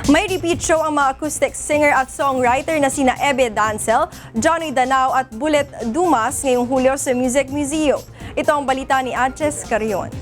May repeat show ang mga acoustic singer at songwriter na sina Ebe Dancel, Johnny Danao at Bullet Dumas ngayong Hulyo sa Music Museum. Ito ang balita ni Aches Carion.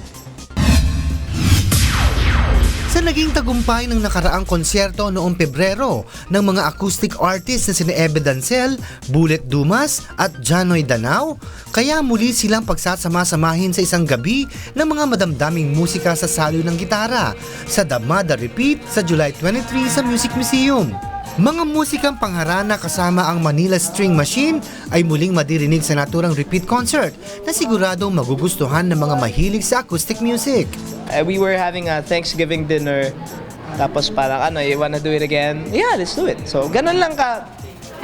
Sa naging tagumpay ng nakaraang konsyerto noong Pebrero ng mga acoustic artists na sina Ebe Dancel, Bullet Dumas at Janoy Danao, kaya muli silang pagsasama-samahin sa isang gabi ng mga madamdaming musika sa saloy ng gitara sa Damada Repeat sa July 23 sa Music Museum. Mga musikang pangharana kasama ang Manila String Machine ay muling madirinig sa naturang repeat concert na siguradong magugustuhan ng mga mahilig sa acoustic music. We were having a Thanksgiving dinner, tapos parang you wanna do it again? Yeah, let's do it. So ganun lang ka,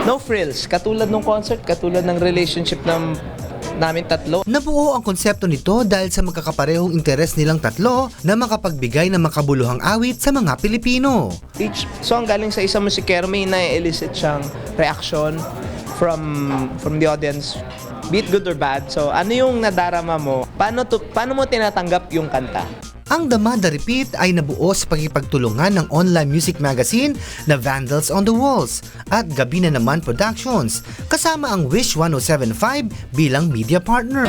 no frills, katulad ng concert, katulad ng relationship namin tatlo. Nabuo ang konsepto nito dahil sa magkakaparehong interes nilang tatlo na makapagbigay ng makabuluhang awit sa mga Pilipino. Each song galing sa isang musikero may na-elicit siyang reaction from the audience, be it good or bad. So ano yung nadarama mo? Paano mo tinatanggap yung kanta? Ang Damada Repeat ay nabuo sa pagkipagtulungan ng online music magazine na Vandals on the Walls at Gabi na Naman Productions kasama ang Wish 1075 bilang media partner.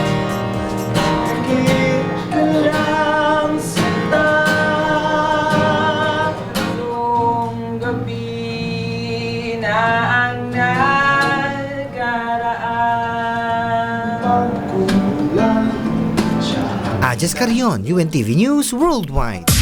Ajes Carion, UNTV News Worldwide.